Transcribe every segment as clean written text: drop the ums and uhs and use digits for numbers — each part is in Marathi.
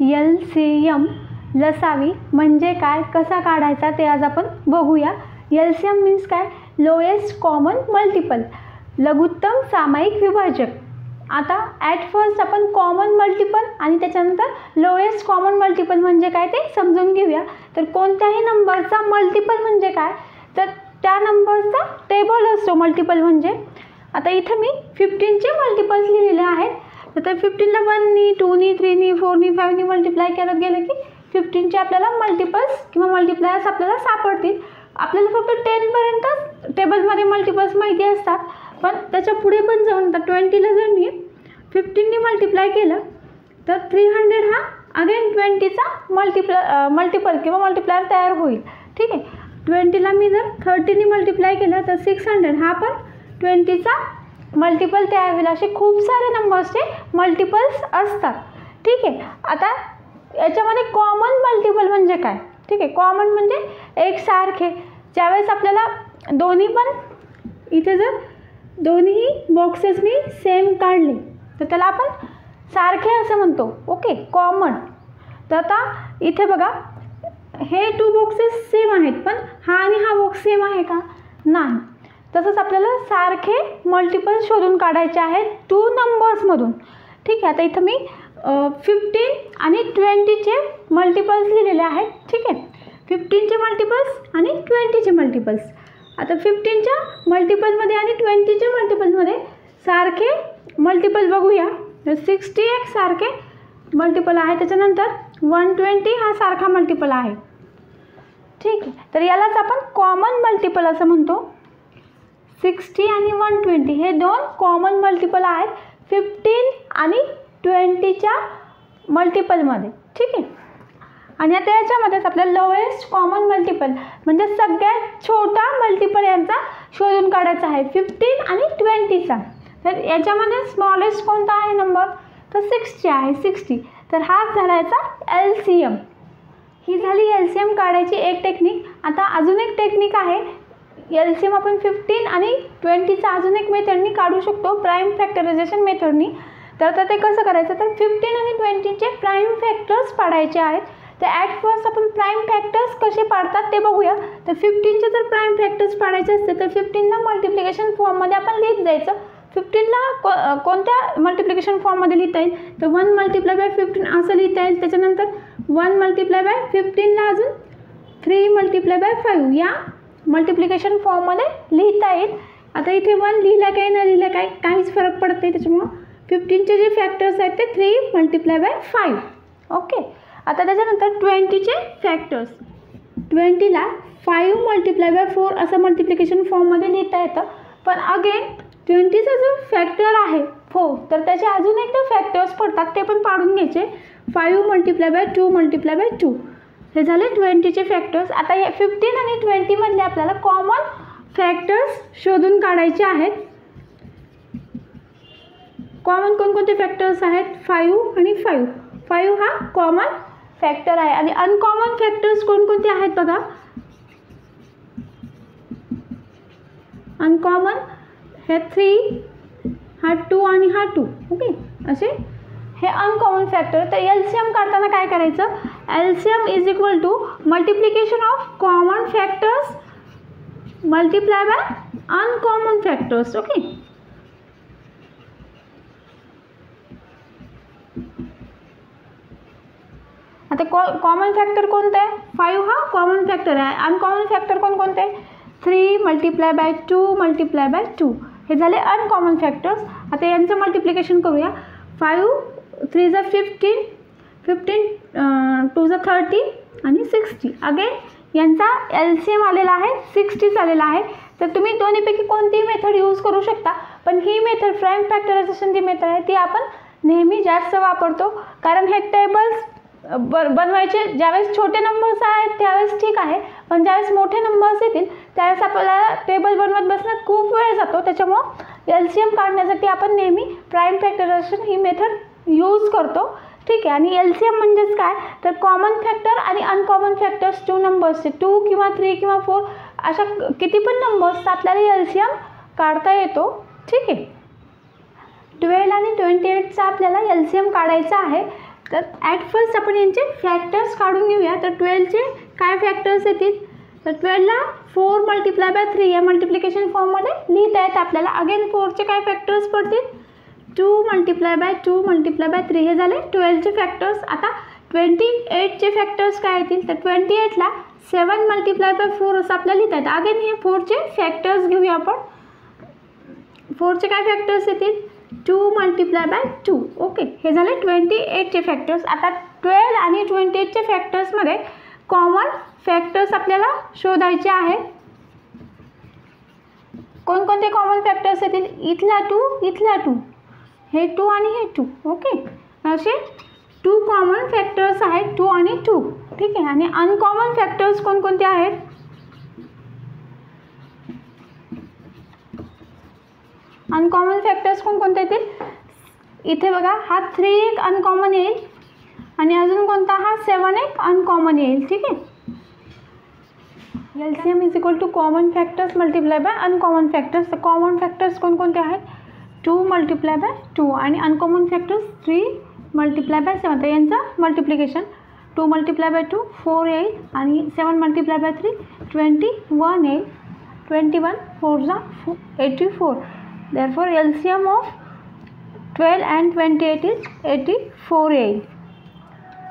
LCM लसावी म्हणजे काय, कसा काढायचा ते आज आपण बघूया. LCM मीन्स काय, लोएस्ट कॉमन मल्टिपल, लघुत्तम सामायिक विभाजक. आता ॲट फर्स्ट आपण कॉमन मल्टिपल आणि त्याच्यानंतर लोएस्ट कॉमन मल्टिपल म्हणजे काय ते समजून घेऊया. तर कोणत्याही नंबरचा मल्टिपल म्हणजे काय, तर त्या नंबरचा टेबल असतो मल्टिपल म्हणजे. आता इथं मी 15चे मल्टिपल्स लिहिलेले आहेत. तर 15ला 1नी 2नी 3नी 4नी 5नी मल्टिप्लाय करत गेलं की 15चे आपल्याला मल्टिपल्स किंवा मल्टिप्लायर्स आपल्याला सापडतील. आपल्याला फक्त 10पर्यंत टेबलमध्ये मल्टिपल्स माहिती असतात, पण त्याच्या पुढे पण जाऊन आता 20ला जर मी 15नी मल्टिप्लाय केलं तर 300 हा अगेन 20चा मल्टिपल किंवा मल्टिप्लायर तयार होईल. ठीक आहे. 20ला मी जर 30नी मल्टिप्लाय केलं तर 600 हा पण 20चा मल्टिपल तयार होईल. असे खूप सारे नंबर्सचे मल्टिपल्स असतात. ठीक आहे. आता याच्यामध्ये कॉमन मल्टिपल म्हणजे काय, ठीक आहे. कॉमन म्हणजे एकसारखे. ज्यावेळेस आपल्याला दोन्ही पण इथे जर दोन्ही बॉक्सेस मी सेम काढले तर त्याला आपण सारखे असं म्हणतो. Okay, common. तर आता इथे बघा हे 2 बॉक्सेस सेम आहेत, पण हा आणि हा बॉक्स सेम आहे का, नाही. तसंच आपल्याला सारखे मल्टिपल शोधून काढायचे आहेत 2 नंबर्समधून. ठीक आहे. आता इथं मी 15 आणि 20चे मल्टिपल्स लिहिलेले आहेत. ठीक आहे. 15चे मल्टिपल्स आणि 20चे मल्टिपल्स. आता 15च्या मल्टिपलमध्ये आणि 20च्या मल्टिपलमध्ये सारखे मल्टिपल बघूया. 60 एक सारखे मल्टिपल आहे, त्याच्यानंतर 120 हा सारखा मल्टिपल आहे. ठीक आहे. तर यालाच आपण कॉमन मल्टिपल असं म्हणतो. 60 आणि 120 हे 2 कॉमन मल्टिपल आहेत 15 आणि 20च्या मल्टिपलमध्ये. ठीक आहे. आणि आता याच्यामध्येच आपल्याला लोएस्ट कॉमन मल्टिपल म्हणजे सगळ्यात छोटा मल्टिपल यांचा शोधून काढायचा आहे 15 आणि 20चा. तर याच्यामध्ये स्मॉलेस्ट कोणता आहे नंबर, तर 60 आहे. 60. तर हा झाला याचा LCM. ही झाली LCM काढायची एक टेक्निक. आता अजून एक टेक्निक आहे LCM आपण 15 आणि 20चा अजून एक मेथडनी काढू शकतो, प्राईम फॅक्टरायझेशन मेथडनी. तर आता ते कसं करायचं, तर 15 आणि 20चे प्राईम फॅक्टर्स पाडायचे आहेत. तर ॲट फर्स्ट आपण प्राईम फॅक्टर्स कसे पाडतात ते बघूया. तर 15चे जर प्राईम फॅक्टर्स पाडायचे असते तर 15ला मल्टिप्लिकेशन फॉर्ममध्ये आपण लिहित जायचं. 15ला कोणत्या मल्टिप्लिकेशन फॉर्ममध्ये लिहिता येईल, तर 1 मल्टिप्लाय बाय 15 असं लिहिता येईल. त्याच्यानंतर 1 मल्टिप्लाय बाय 15ला अजून 3 मल्टिप्लाय बाय 5 या मल्टिप्लिकेशन फॉर्ममध्ये लिहिता येईल. आता इथे 1 लिहिला काय न लिहिला काय काहीच फरक पडत नाही. त्याच्यामुळं 15चे जे फॅक्टर्स आहेत ते 3 मल्टिप्लाय बाय 5. ओके. आता त्याच्यानंतर 20चे फॅक्टर्स. 20ला 5 मल्टिप्लाय बाय 4 असं मल्टिप्लिकेशन फॉर्ममध्ये लिहिता येतं. पण अगेन 20चा जो फॅक्टर आहे 4 तर त्याचे अजून एकदा फॅक्टर्स पडतात, ते पण पाडून घ्यायचे. 5 मल्टिप्लाय बाय 2 मल्टिप्लाय बाय 2 हे झाले 20चे फॅक्टर्स. आता हे 15 आणि 20मधले आपल्याला कॉमन फॅक्टर्स शोधून काढायचे आहेत. कॉमन कोणकोणते फॅक्टर्स आहेत, 5 आणि 5. 5 हा कॉमन फॅक्टर आहे. आणि अनकॉमन फॅक्टर्स कोणकोणते आहेत बघा. अनकॉमन हे 3 हा 2 आणि हा 2. ओके, असे हे अनकॉमन फॅक्टर. तर LCM काढताना काय करायचं, LCM is equal to multiplication of common factors multiply by uncommon factors. Okay. आता कॉमन फॅक्टर कोणतं आहे, 5 हा कॉमन फॅक्टर आहे. अनकॉमन फॅक्टर कोणकोणते आहे, 3 मल्टिप्लाय बाय 2 मल्टिप्लाय बाय 2 हे झाले अनकॉमन फॅक्टर्स. आता यांचं मल्टिप्लिकेशन करूया. 5 3 जा 15, 15 2 जा 30 आणि 60. अगेन यांचा LCM आलेला आहे 60 आलेला आहे. तर तुम्ही दोन्हीपैकी कोणतीही मेथड यूज करू शकता, पण ही मेथड प्राईम फॅक्टरायझेशन जी मेथड आहे ती आपण नेहमी जास्त वापरतो. कारण हे टेबल्स बनवायचे ज्यावेळेस छोटे नंबर्स आहेत त्यावेळेस ठीक आहे, पण ज्यावेळेस मोठे नंबर्स येतील त्यावेळेस आपल्याला टेबल बनवत बसण्यात खूप वेळ जातो. त्याच्यामुळं LCM काढण्यासाठी आपण नेहमी प्राईम फॅक्टरायझेशन ही मेथड यूज करतो. ठीक आहे. आणि LCM म्हणजेच काय, तर कॉमन फॅक्टर आणि अनकॉमन फॅक्टर्स 2 नंबर्सचे 2 किंवा 3 किंवा 4 अशा किती पण नंबर्सचा आपल्याला LCM काढता येतो. ठीक आहे. 12 आणि 28चा आपल्याला LCM काढायचा आहे. तर ॲट फर्स्ट आपण यांचे फॅक्टर्स काढून घेऊया. तर 12चे काय फॅक्टर्स येतील, तर 12ला 4 × 3 या मल्टिप्लिकेशन फॉर्ममध्ये लिहिता आहेत आपल्याला. अगेन 4चे काय फॅक्टर्स पडतील, 2 × 2 × 3 हे झाले 12चे फॅक्टर्स. आता 28चे फॅक्टर्स काय येतील, तर 28ला 7 × 4 असं आपल्याला लिहिता येतं. अगेन हे 4चे फॅक्टर्स घेऊया आपण. 4चे काय फॅक्टर्स येतील, 2 × 2. ओके, हे झाले 28चे फॅक्टर्स. आता 12 आणि 28चे फॅक्टर्समध्ये कॉमन फॅक्टर्स आपल्याला शोधायचे आहेत. कोणकोणते कॉमन फॅक्टर्स येतील, इथला 2, हे 2 आणि हे 2. ओके, असे 2 कॉमन फॅक्टर्स आहेत, 2 आणि 2. ठीक आहे. आणि अनकॉमन फॅक्टर्स कोणकोणते आहेत, अनकॉमन फॅक्टर्स कोणकोणते येतील, इथे बघा हा 3 एक अनकॉमन येईल आणि अजून कोणता, हा 7 एक अनकॉमन येईल. ठीक आहे. LCM is equal to common factors multiply by uncommon factors. तर कॉमन फॅक्टर्स कोणकोणते आहेत, 2 × 2 आणि अनकॉमन फॅक्टर्स 3 × 7. तर यांचं मल्टिप्लिकेशन 2 × 2 4 येईल आणि 7 × 3 21 येईल. 21 4 84. Therefore LCM of 12 and 28 is 84 येईल.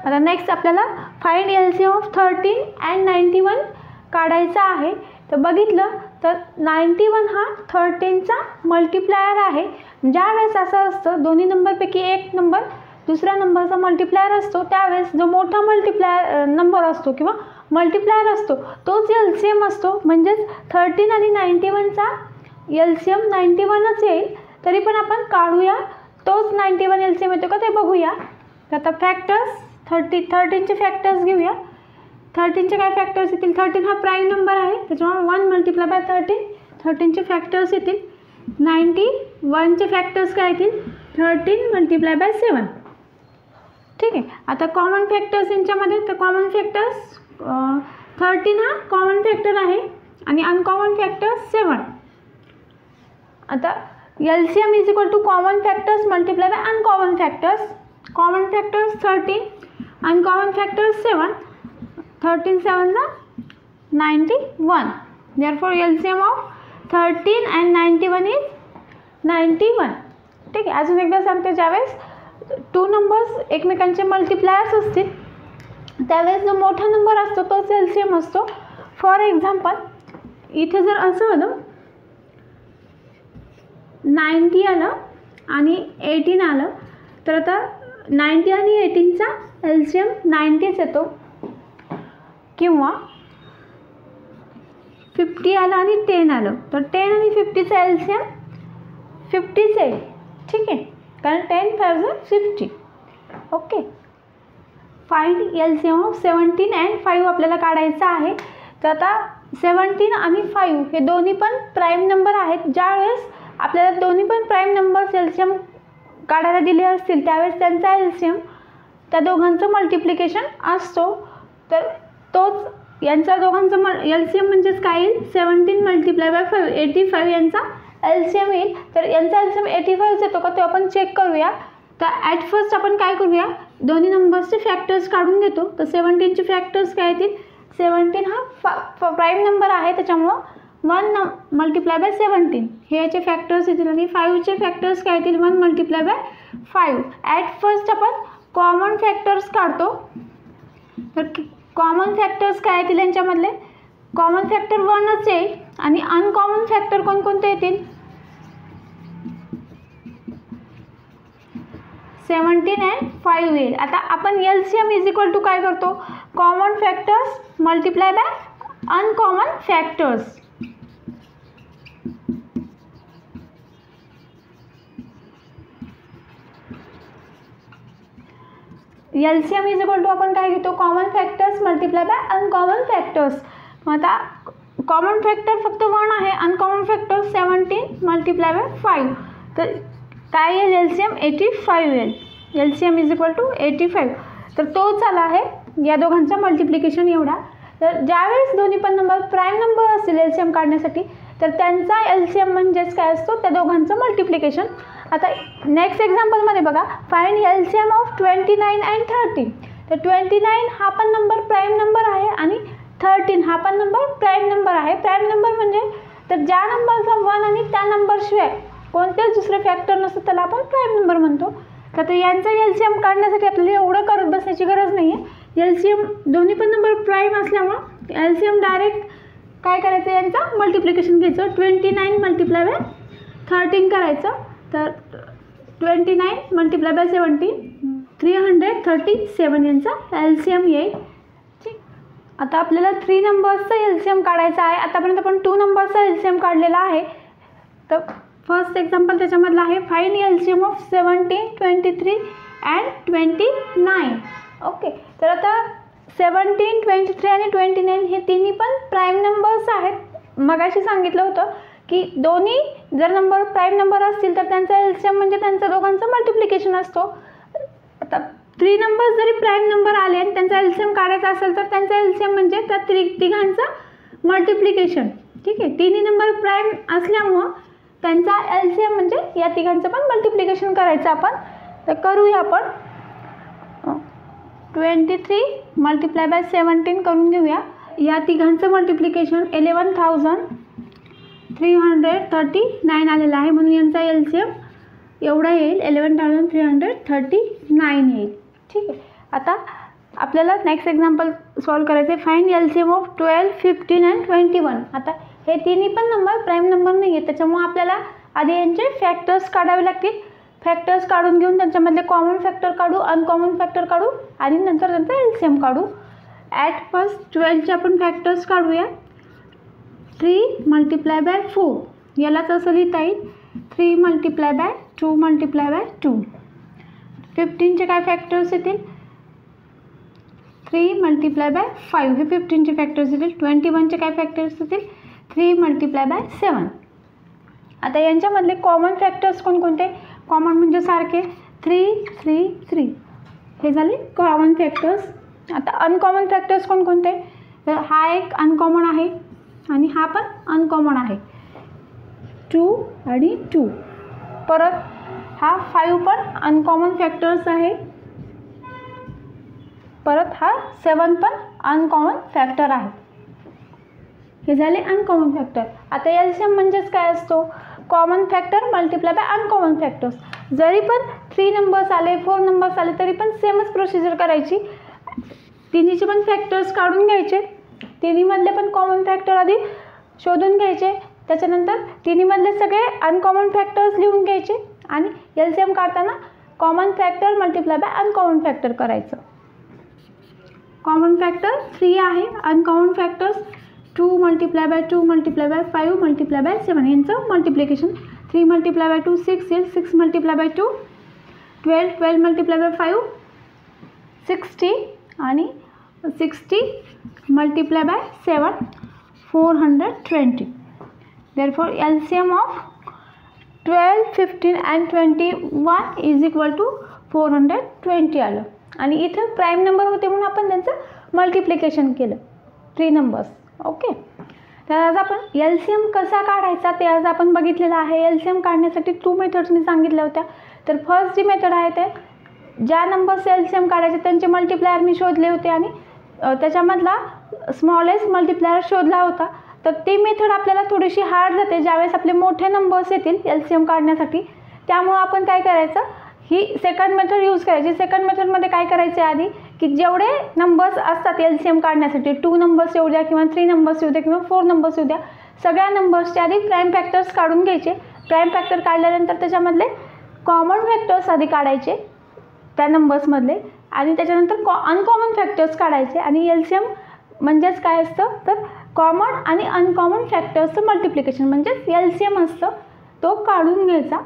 आता नेक्स्ट आपल्याला फाइंड LCM ऑफ 13 and 91 काढायचा आहे. तर बघितलं तर 91 हा 13चा मल्टिप्लायर आहे. ज्या वेळेस असं असतं दोन्ही नंबरपैकी एक नंबर दुसऱ्या नंबरचा मल्टिप्लायर असतो, त्यावेळेस जो मोठा मल्टिप्लायर नंबर असतो किंवा मल्टिप्लायर असतो तोच LCM असतो. म्हणजेच 13 आणि 91चा LCM 91च येईल. तरी पण आपण काढूया, तोच 91 LCM येतो का ते बघूया. तर आता फॅक्टर्स 13चे फॅक्टर्स घेऊया. 13चे काय फॅक्टर्स येतील, 13 हा प्राईम नंबर आहे त्याच्यामुळे 1 × 13 13चे फॅक्टर्स येतील. 91चे फॅक्टर्स काय येतील, 13 × 7. ठीक आहे. आता कॉमन फॅक्टर्स यांच्यामध्ये, तर कॉमन फॅक्टर्स 13 हा कॉमन फॅक्टर आहे आणि अनकॉमन फॅक्टर्स 7. आता LCM is equal to common factors multiply by uncommon factors. Common factors 13, uncommon factors 7. 13 7 ला 91. Therefore LCM of 13 and 91 is 91. ठीक आहे. अजून एकदा सांगते, ज्यावेळेस 2 नंबर्स एकमेकांचे मल्टिप्लायर्स असतील त्यावेळेस जो मोठा नंबर असतो तोच LCM असतो. फॉर एक्झाम्पल इथे जर असं होतं 90 आलं आणि 18 आलं, तर आता 90 आणि 18चा LCM 90च येतो. किंवा 50 आलं आणि 10 आलं, तर 10 आणि 50चा LCM 50च आहे. ठीक आहे, कारण 10 5 50. Okay. Find LCM of 17 and 5 आपल्याला काढायचा आहे. तर आता 17 आणि 5 हे दोन्ही पण प्राईम नंबर आहेत. ज्यावेळेस आपल्याला दोन्ही पण प्राईम नंबर्स LCM काढायला दिले असतील त्यावेळेस त्यांचा LCM त्या दोघांचं मल्टिप्लिकेशन असतो. तर तोच यांचा दोघांचं LCM म्हणजेच काय येईल, 17 × 5 85 यांचा LCM येईल. तर यांचा LCM 85 येतो का ते आपण चेक करूया. तर ॲट फर्स्ट आपण काय करूया, दोन्ही नंबर्सचे फॅक्टर्स काढून घेतो. तर 17चे फॅक्टर्स काय येतील, 17 हा प्राईम नंबर आहे त्याच्यामुळं 1 × 17 हे याचे फॅक्टर्स येतील. आणि 5चे फॅक्टर्स काय येतील, 1 × 5. ॲट फर्स्ट आपण कॉमन फॅक्टर्स काढतो. तर कॉमन फॅक्टर्स काय येतील यांच्यामधले, कॉमन फॅक्टर 1च येईल आणि अनकॉमन फॅक्टर कोणकोणते येतील, 17 and 5 येईल. आता आपण LCM इज इक्वल टू काय करतो, common factors multiply by uncommon factors. LCM is equal to आपण काय घेतो, common factors multiply by uncommon factors. मग आता कॉमन फॅक्टर फक्त 1 आहे, अनकॉमन फॅक्टर 17 × 5. तर काय येईल, LCM 85 येईल. LCM is equal to 85. तर तोच आला आहे या दोघांचा मल्टिप्लिकेशन एवढा. तर ज्यावेळेस दोन्ही पण नंबर प्राईम नंबर असतील LCM काढण्यासाठी तर त्यांचा LCM म्हणजेच काय असतो, त्या दोघांचं मल्टिप्लिकेशन आता नेक्स्ट एक्झाम्पलमध्ये बघा, फाइंड एलसीएम ऑफ 29 अँड 13. तर 29 हा पण नंबर प्राईम नंबर आहे आणि 13 हा पण नंबर प्राईम नंबर आहे. प्राईम नंबर म्हणजे तर ज्या नंबरचा 1 आणि त्या नंबरशिवाय कोणतेच दुसरे फॅक्टर नसतं त्याला आपण प्राईम नंबर म्हणतो. तर यांचा एलसीएम काढण्यासाठी आपल्याला एवढं करत बसायची गरज नाही आहे. एलसीएम दोन्ही पण नंबर प्राईम असल्यामुळं एलसीएम डायरेक्ट काय करायचं, यांचं मल्टिप्लिकेशन घ्यायचं. 29 मल्टिप्लाय बाय 13 करायचं. तर 29 मल्टिप्लाय बाय 70 337 यांचा एलसीएम येईल. ठीक, आता आपल्याला 3 नंबर्सचा एलसीएम काढायचा आहे. आतापर्यंत आपण 2 नंबर्सचा एलसीएम काढलेला आहे. तर फर्स्ट एक्झाम्पल त्याच्यामधलं आहे, find LCM of 17, 23 and 29. Okay, तर आता 17, 23 आणि 29 हे तिन्ही पण प्राईम नंबर्स आहेत. मगाशी सांगितलं होतं की दोन्ही जर नंबर प्राईम नंबर असतील तर त्यांचा एलसीएम म्हणजे त्यांचा दोघांचं मल्टिप्लिकेशन असतो. आता 3 नंबर्स जरी प्राईम नंबर आले आणि त्यांचा एलसीएम काढायचा असेल तर त्यांचा एलसीएम म्हणजे त्या तिघांचं मल्टिप्लिकेशन. ठीक आहे, तिन्ही नंबर प्राईम असल्यामुळं त्यांचा एलसीएम म्हणजे या तिघांचं पण मल्टिप्लिकेशन करायचं आपण. तर करूया आपण. 23 मल्टिप्लाय बाय 17 करून घेऊया. या तिघांचं मल्टिप्लिकेशन 11,339 आलेलं आहे, म्हणून यांचा एलसीएम एवढा येईल, 11,339 येईल. ठीक आहे, आता आपल्याला नेक्स्ट एक्झाम्पल सॉल्व करायचं आहे, फाइंड एलसीएम ऑफ 12, 15 अँड 21. आता हे तिन्ही पण नंबर प्राईम नंबर नाही आहे, त्याच्यामुळे आपल्याला आधी यांचे फॅक्टर्स काढावे लागतील. फॅक्टर्स काढून घेऊन त्यांच्यामधले कॉमन फॅक्टर काढू, अनकॉमन फॅक्टर काढू आणि नंतर त्यांचा एलसीएम काढू. ॲट फर्स्ट 12चे आपण फॅक्टर्स काढूया. 3 मल्टिप्लाय बाय 4 यालाच असं लिहिता येईल, 3 मल्टिप्लाय बाय 2 मल्टिप्लाय बाय 2. 15चे काय फॅक्टर्स येतील, 3 मल्टिप्लाय बाय 5 हे 15चे फॅक्टर्स येतील. 21चे काय फॅक्टर्स येतील, 3 मल्टिप्लाय बाय 7. आता यांच्यामधले कॉमन फॅक्टर्स कोणकोणते, कॉमन म्हणजे सारखे 3, 3, 3 हे झाले कॉमन फॅक्टर्स. आता अनकॉमन फॅक्टर्स कोणकोणते, तर हा एक अनकॉमन आहे आणि हा पण अनकॉमन आहे, 2 आणि 2. परत हा 5 पण अनकॉमन फॅक्टर्स आहे. परत हा 7 पण अनकॉमन फॅक्टर आहे. हे झाले अनकॉमन फॅक्टर. आता एलसीएम म्हणजेच काय असतो, common factor multiply by uncommon factors. जरी पण 3 नंबर्स आले, 4 नंबर्स आले तरी पण सेमच प्रोसिजर करायची. तिन्हीचे पण फॅक्टर्स काढून घ्यायचे, तिन्हीमधले पण कॉमन फॅक्टर आधी शोधून घ्यायचे, त्याच्यानंतर तिन्हीमधले सगळे अनकॉमन फॅक्टर्स लिहून घ्यायचे आणि एलसीएम काढताना common factor multiply by uncommon factor करायचं. कॉमन फॅक्टर 3 आहे, uncommon factors 2 multiply by 2 multiply by 5 multiply by 7 यांचं मल्टिप्लिकेशन. 3 मल्टिप्लाय बाय 2 6 येईल, 6 मल्टिप्लाय बाय 2 12, 12 मल्टिप्लाय बाय 5 60 आणि 60 multiply by 7 420. Therefore LCM of 12, 15 and 21 is equal to 420 आलं. आणि इथं प्राईम नंबर होते म्हणून आपण त्यांचं मल्टिप्लिकेशन केलं 3 नंबर्स. ओके, तर आज आपण एलसीएम कसा काढायचा ते आज आपण बघितलेलं आहे. एलसीएम काढण्यासाठी 2 मेथड्स मी सांगितल्या होत्या. तर फर्स्ट जी मेथड आहे ते ज्या नंबर्स एलसीएम काढायचे त्यांचे मल्टिप्लायर मी शोधले होते आणि त्याच्यामधला स्मॉलेस्ट मल्टिप्लायर शोधला होता. तर ती मेथड आपल्याला थोडीशी हार्ड जाते ज्यावेळेस आपले मोठे नंबर्स येतील एलसीएम काढण्यासाठी. त्यामुळं आपण काय करायचं, ही सेकंड मेथड यूज करायची. सेकंड मेथडमध्ये काय करायचे आधी की जेवढे नंबर्स असतात एलसीएम काढण्यासाठी, 2 नंबर्स येऊ द्या किंवा 3 नंबर्स येऊ द्या किंवा 4 नंबर्स येऊ द्या, सगळ्या नंबर्सचे आधी प्राईम फॅक्टर्स काढून घ्यायचे. प्राईम फॅक्टर काढल्यानंतर त्याच्यामधले कॉमन फॅक्टर्स आधी काढायचे त्या नंबर्समधले आणि त्याच्यानंतर अनकॉमन फॅक्टर्स काढायचे. आणि एलसीएम म्हणजेच काय असतं तर कॉमन आणि अनकॉमन फॅक्टर्सचं मल्टिप्लिकेशन म्हणजेच एलसीएम असतं, तो काढून घ्यायचा.